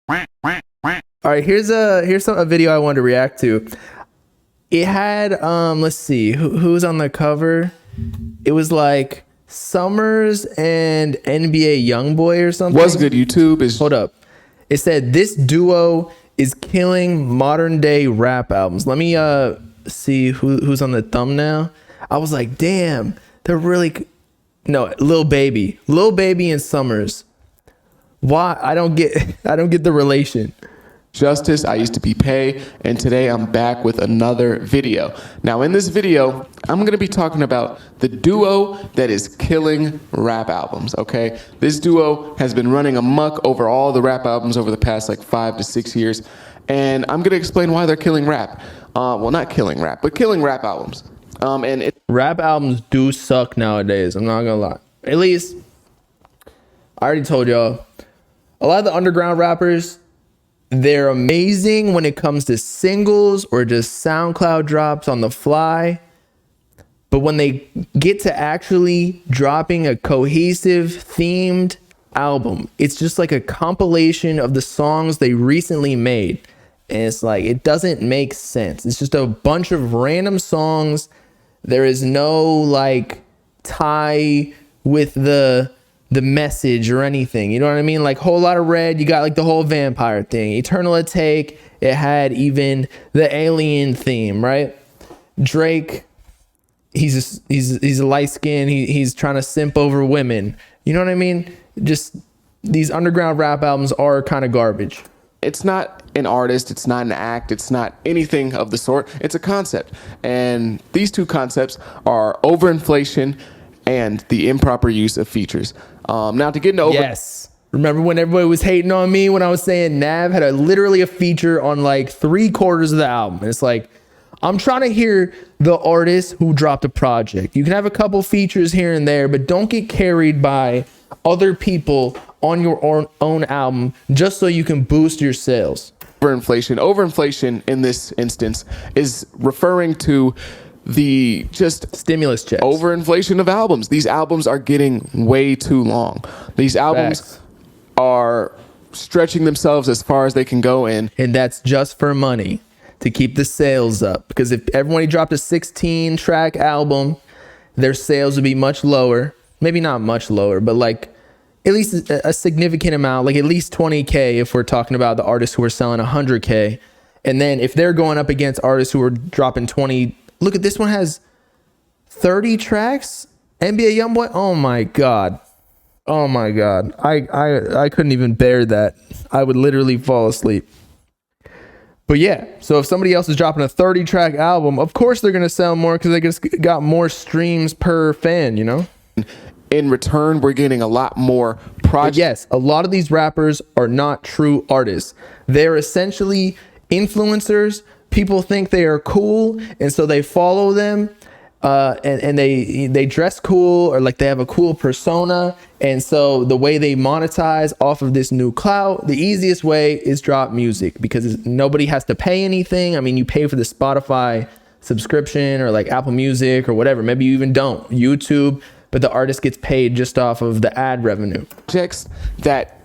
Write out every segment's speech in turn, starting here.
All right, here's a video I wanted to react to. It had let's see who's on the cover. It was like Summers and NBA Youngboy or something. What's good, YouTube? Hold up. It said this duo is killing modern day rap albums. Let me see who's on the thumbnail. I was like, damn, they're really no Lil Baby and Summers. Why? I don't get the relation. Justice, I used to be Pay, and today I'm back with another video. Now in this video, I'm gonna be talking about the duo that is killing rap albums, okay? This duo has been running amok over all the rap albums over the past like 5 to 6 years, and I'm gonna explain why they're killing rap. Well, not killing rap, but killing rap albums. Rap albums do suck nowadays, I'm not gonna lie. At least, I already told y'all, a lot of the underground rappers, they're amazing when it comes to singles or just SoundCloud drops on the fly. But when they get to actually dropping a cohesive themed album, it's just like a compilation of the songs they recently made. And it's like, it doesn't make sense. It's just a bunch of random songs. There is no like tie with the message or anything, you know what I mean? Like Whole Lotta Red, you got like the whole vampire thing. Eternal Atake, it had even the alien theme, right? Drake, he's a light skin, he's trying to simp over women, you know what I mean? Just these underground rap albums are kind of garbage. It's not an artist, it's not an act, it's not anything of the sort. It's a concept, and these two concepts are overinflation and the improper use of features. Now to get into yes. Remember when everybody was hating on me when I was saying Nav had literally a feature on like 3/4 of the album? And it's like, I'm trying to hear the artist who dropped a project. You can have a couple features here and there, but don't get carried by other people on your own album just so you can boost your sales. Overinflation in this instance is referring to the just stimulus checks, overinflation of albums. These albums are getting way too long. These albums are stretching themselves as far as they can go in, and that's just for money, to keep the sales up. Because if everybody dropped a 16-track album, their sales would be much lower. Maybe not much lower, but like at least a significant amount, like at least 20K if we're talking about the artists who are selling 100K. And then if they're going up against artists who are dropping 20, look at this one has 30 tracks. NBA Youngboy. Oh my God. Oh my God. I couldn't even bear that. I would literally fall asleep. But yeah, so if somebody else is dropping a 30-track album, of course they're going to sell more because they just got more streams per fan, you know? In return, we're getting a lot more projects. Yes, a lot of these rappers are not true artists. They're essentially influencers. People think they are cool, and so they follow them, and they dress cool, or like they have a cool persona. And so the way they monetize off of this new clout, the easiest way is drop music, because nobody has to pay anything. I mean, you pay for the Spotify subscription or like Apple Music or whatever. Maybe you even don't. YouTube, but the artist gets paid just off of the ad revenue. Projects that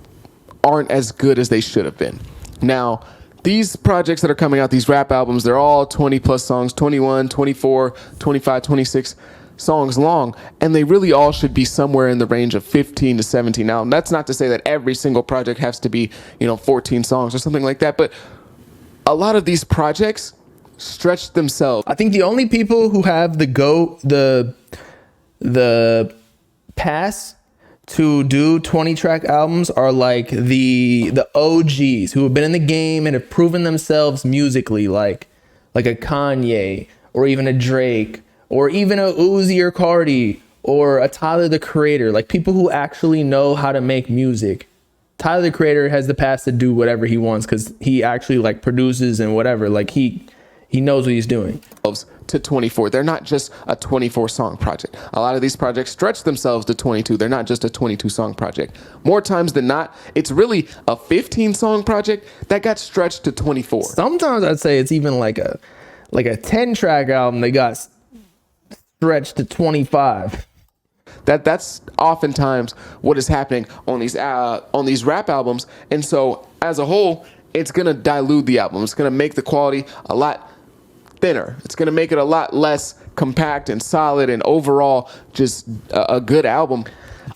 aren't as good as they should have been. Now, these projects that are coming out, these rap albums, they're all 20 plus songs, 21, 24, 25, 26 songs long, and they really all should be somewhere in the range of 15 to 17. Now, that's not to say that every single project has to be, 14 songs or something like that, but a lot of these projects stretch themselves. I think the only people who have the pass to do 20-track albums are like the OGs who have been in the game and have proven themselves musically, like a Kanye or even a Drake or even a Uzi or Cardi or a Tyler the Creator, like people who actually know how to make music. Tyler the Creator has the pass to do whatever he wants because he actually like produces and whatever, like he knows what he's doing. To 24. They're not just a 24 song project. A lot of these projects stretch themselves to 22. They're not just a 22 song project. More times than not, it's really a 15 song project that got stretched to 24. Sometimes I'd say it's even like a 10-track album that got stretched to 25. That's oftentimes what is happening on these rap albums. And so as a whole, it's going to dilute the album. It's going to make the quality a lot thinner. It's going to make it a lot less compact and solid and overall just a good album.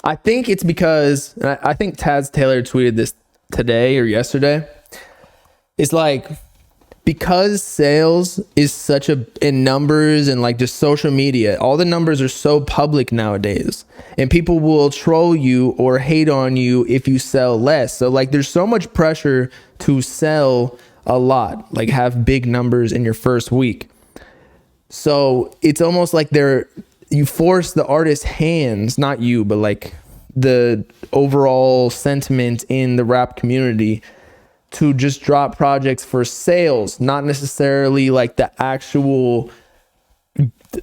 I think it's because, and I think Taz Taylor tweeted this today or yesterday. It's like, because sales is such a, in numbers and like just social media, all the numbers are so public nowadays, and people will troll you or hate on you if you sell less. So like there's so much pressure to sell a lot, like have big numbers in your first week. So it's almost like you force the artist's hands, not you, but like the overall sentiment in the rap community to just drop projects for sales, not necessarily like the actual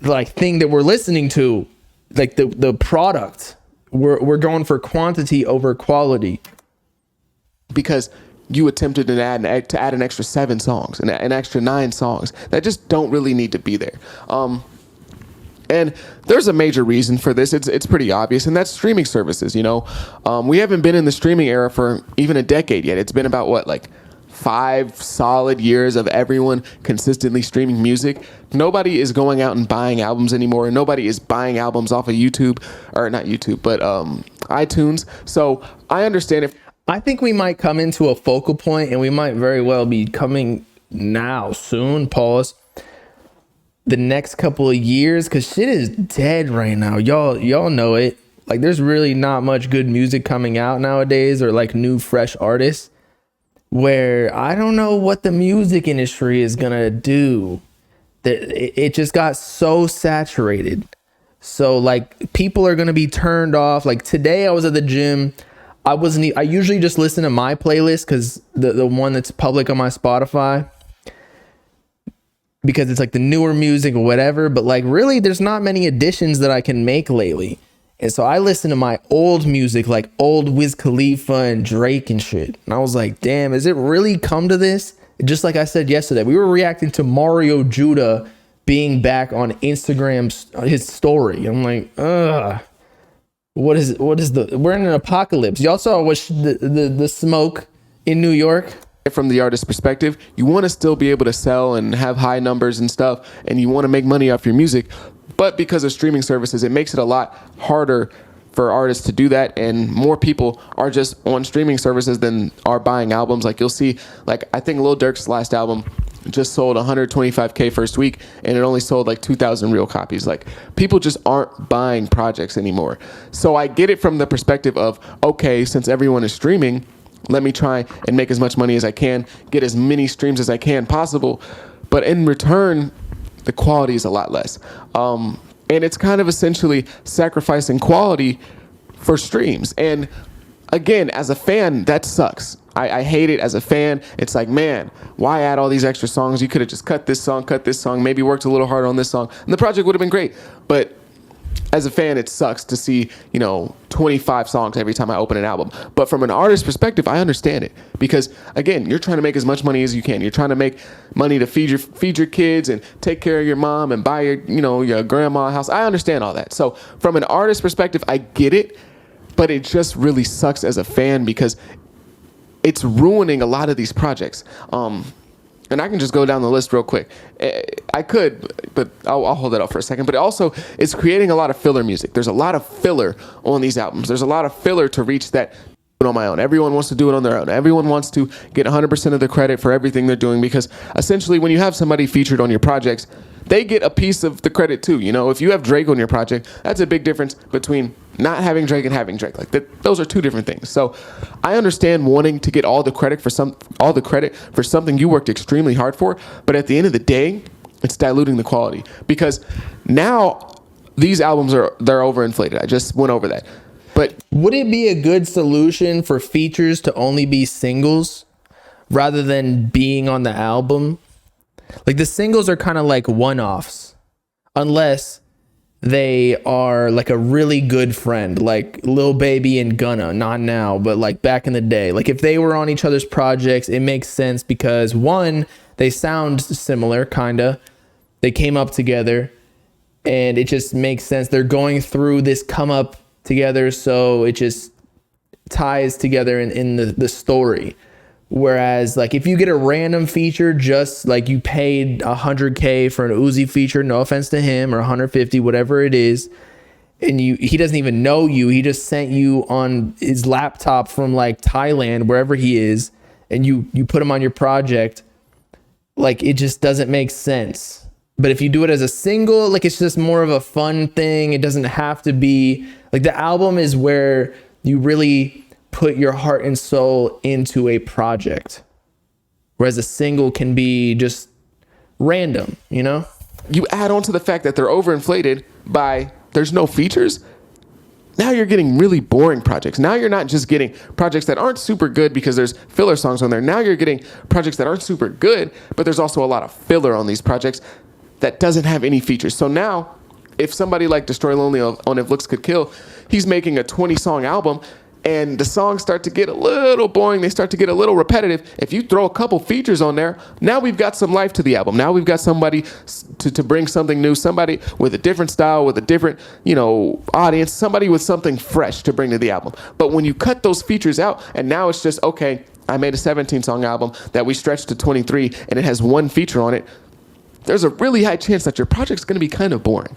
like thing that we're listening to, like the product. We're going for quantity over quality. Because you attempted to add an extra 7 songs and an extra 9 songs that just don't really need to be there. And there's a major reason for this. It's pretty obvious, and that's streaming services. You know, we haven't been in the streaming era for even a decade yet. It's been about what, like 5 solid years of everyone consistently streaming music. Nobody is going out and buying albums anymore. Nobody is buying albums off of YouTube, or not YouTube, but iTunes. So I understand I think we might come into a focal point, and we might very well be coming now, soon, pause, the next couple of years, because shit is dead right now. Y'all know it. Like, there's really not much good music coming out nowadays, or like new fresh artists, where I don't know what the music industry is gonna do. It just got so saturated. So like people are gonna be turned off. Like today I was at the gym. I usually just listen to my playlist, because the one that's public on my Spotify, because it's like the newer music or whatever. But like really there's not many additions that I can make lately. And so I listen to my old music, like old Wiz Khalifa and Drake and shit. And I was like, damn, has it really come to this? Just like I said yesterday, we were reacting to Mario Judah being back on Instagram's his story. I'm like, ugh. We're in an apocalypse. Y'all saw the smoke in New York. from the artist's perspective, you want to still be able to sell and have high numbers and stuff, and you want to make money off your music. But because of streaming services, it makes it a lot harder for artists to do that, and more people are just on streaming services than are buying albums. Like you'll see, like I think Lil Durk's last album just sold 125K first week, and it only sold like 2,000 real copies. Like people just aren't buying projects anymore. So I get it from the perspective of, okay, since everyone is streaming, let me try and make as much money as I can, get as many streams as I can possible. But in return, the quality is a lot less. And it's kind of essentially sacrificing quality for streams. And again, as a fan, that sucks. I hate it as a fan. It's like, man, why add all these extra songs? You could have just cut this song, maybe worked a little harder on this song, and the project would have been great. But as a fan, it sucks to see, 25 songs every time I open an album. But from an artist's perspective, I understand it. Because, again, you're trying to make as much money as you can. You're trying to make money to feed your kids and take care of your mom and buy your grandma a house. I understand all that. So from an artist's perspective, I get it. But it just really sucks as a fan because it's ruining a lot of these projects. And I can just go down the list real quick. I could, but I'll hold that up for a second. But also, it's creating a lot of filler music. There's a lot of filler on these albums. There's a lot of filler to reach that on my own. Everyone wants to do it on their own. Everyone wants to get 100% of the credit for everything they're doing, because essentially when you have somebody featured on your projects, they get a piece of the credit too. If you have Drake on your project, that's a big difference between not having Drake and having Drake. Like those are two different things. So I understand wanting to get all the credit for something you worked extremely hard for, but at the end of the day, it's diluting the quality, because now these albums they're overinflated. I just went over that. But would it be a good solution for features to only be singles rather than being on the album? Like the singles are kind of like one-offs, unless they are like a really good friend, like Lil Baby and Gunna, not now, but like back in the day. Like if they were on each other's projects, it makes sense because one, they sound similar, kinda. They came up together, and it just makes sense. They're going through this come up together, so it just ties together in the story. Whereas like if you get a random feature, just like you paid 100K for an Uzi feature, no offense to him, or 150, whatever it is, and he doesn't even know you. He just sent you on his laptop from like Thailand, wherever he is, and you put him on your project. Like it just doesn't make sense. But if you do it as a single, like it's just more of a fun thing. It doesn't have to be like the album is where you really put your heart and soul into a project. Whereas a single can be just random, you know? You add on to the fact that they're overinflated by there's no features. Now you're getting really boring projects. Now you're not just getting projects that aren't super good because there's filler songs on there. Now you're getting projects that aren't super good, but there's also a lot of filler on these projects that doesn't have any features. So now, if somebody like Destroy Lonely on If Looks Could Kill, he's making a 20-song album, and the songs start to get a little boring. They start to get a little repetitive. If you throw a couple features on there, now we've got some life to the album. Now we've got somebody to bring something new, somebody with a different style, with a different, audience, somebody with something fresh to bring to the album. But when you cut those features out, and now it's just, okay, I made a 17-song album that we stretched to 23, and it has one feature on it, there's a really high chance that your project's going to be kind of boring.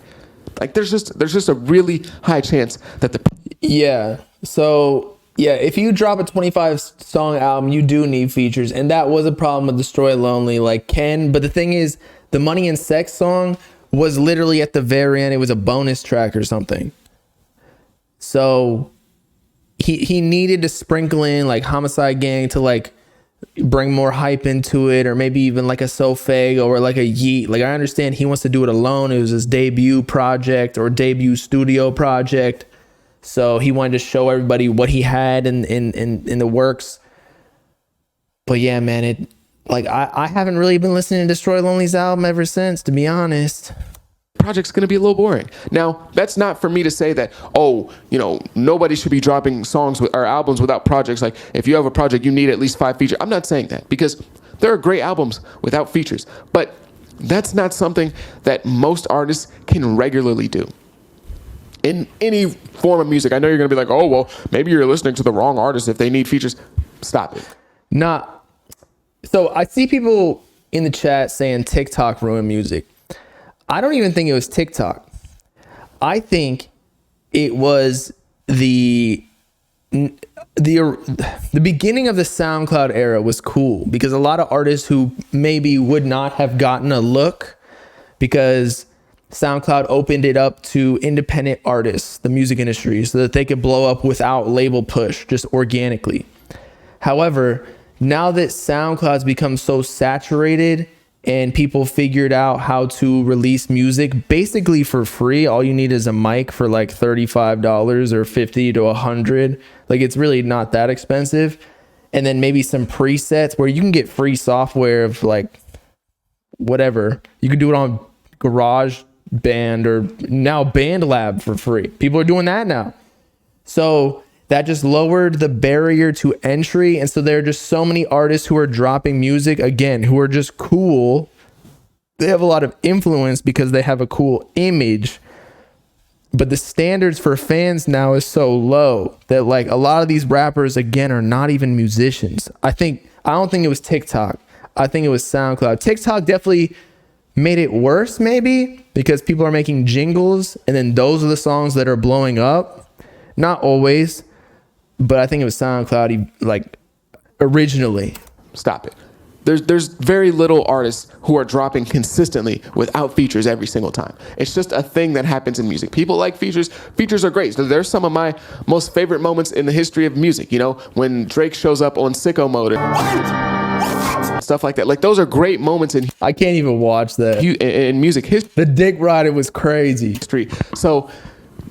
Like there's just a really high chance that Yeah. So, yeah, if you drop a 25-song album, you do need features. And that was a problem with Destroy Lonely, like Ken. But the thing is, the Money and Sex song was literally at the very end. It was a bonus track or something. So he needed to sprinkle in like Homicide Gang to like bring more hype into it, or maybe even like a Sofag or like a Yeet. Like I understand he wants to do it alone. It was his debut project or debut studio project. So he wanted to show everybody what he had in the works. But yeah, man, I haven't really been listening to Destroy Lonely's album ever since, to be honest. Project's going to be a little boring. Now, that's not for me to say that, nobody should be dropping songs or albums without projects. Like if you have a project, you need at least 5 features. I'm not saying that, because there are great albums without features, but that's not something that most artists can regularly do. In any form of music. I know you're going to be like, oh, well, maybe you're listening to the wrong artist if they need features. Stop it. So I see people in the chat saying TikTok ruined music. I don't even think it was TikTok. I think it was the beginning of the SoundCloud era was cool because a lot of artists who maybe would not have gotten a look because SoundCloud opened it up to independent artists, the music industry, so that they could blow up without label push, just organically. However, now that SoundCloud's become so saturated and people figured out how to release music basically for free, all you need is a mic for like $35 or $50 to $100. Like it's really not that expensive. And then maybe some presets where you can get free software of like whatever. You can do it on GarageBand or now BandLab for free. People are doing that now. So that just lowered the barrier to entry. And so there are just so many artists who are dropping music, again, who are just cool. They have a lot of influence because they have a cool image. But the standards for fans now is so low that like a lot of these rappers, again, are not even musicians. I don't think it was TikTok. I think it was SoundCloud. TikTok definitely made it worse, maybe, because people are making jingles and then those are the songs that are blowing up. Not always, but I think it was SoundCloud like originally. Stop it. There's very little artists who are dropping consistently without features every single time. It's just a thing that happens in music. People like features. Features are great. So there's some of my most favorite moments in the history of music. You know, when Drake shows up on Sicko Mode and stuff like that. Like those are great moments in. I can't even watch that. In music history. The dick ride, it was crazy. So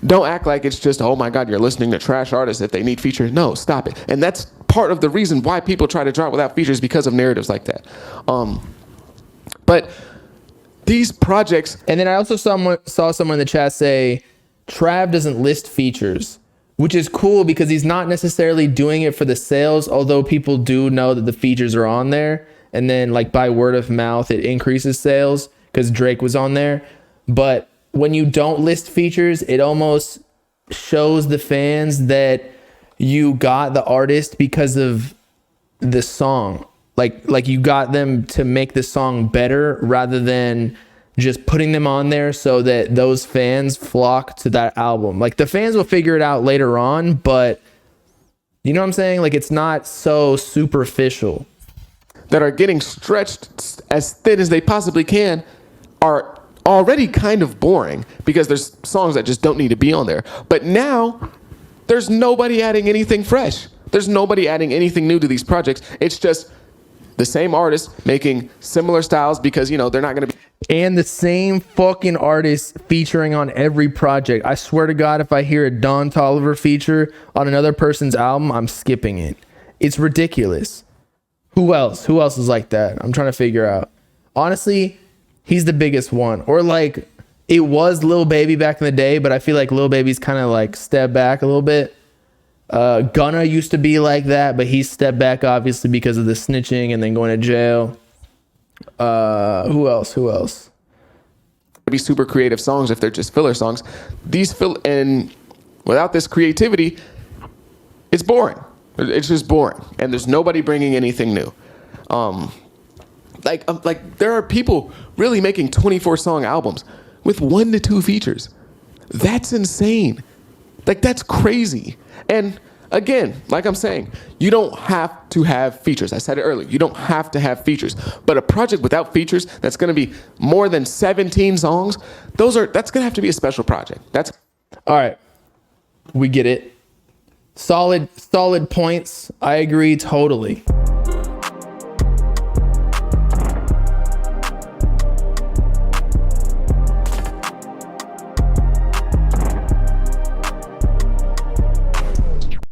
don't act like it's just, oh my God, you're listening to trash artists if they need features. No, stop it. And that's part of the reason why people try to drop without features, because of narratives like that. But these projects. And then I also saw someone in the chat say, Trav doesn't list features, which is cool because he's not necessarily doing it for the sales, although people do know that the features are on there. And then like by word of mouth, it increases sales because Drake was on there. But when you don't list features, it almost shows the fans that you got the artist because of the song. Like you got them to make the song better rather than just putting them on there so that those fans flock to that album. Like the fans will figure it out later on, but you know what I'm saying? Like it's not so superficial. That are getting stretched as thin as they possibly can are already kind of boring because there's songs that just don't need to be on there. But now there's nobody adding anything fresh. There's nobody adding anything new to these projects. It's just the same artists making similar styles because, you know, they're not going to be. And the same fucking artists featuring on every project. I swear to God, if I hear a Don Toliver feature on another person's album, I'm skipping it. It's ridiculous. Who else? Who else is like that? I'm trying to figure out. Honestly, he's the biggest one. Or like, it was Lil Baby back in the day, but I feel like Lil Baby's kind of like stepped back a little bit. Gunna used to be like that, but he stepped back obviously because of the snitching and then going to jail. Who else? Be super creative songs if they're just filler songs. And without this creativity, it's boring. It's just boring, and there's nobody bringing anything new. Like there are people really making 24-song albums with 1 to 2 features. That's insane. Like that's crazy. And again, like I'm saying, you don't have to have features. I said it earlier. You don't have to have features. But a project without features that's going to be more than 17 songs, that's going to have to be a special project. All right. We get it. Solid points. I agree totally.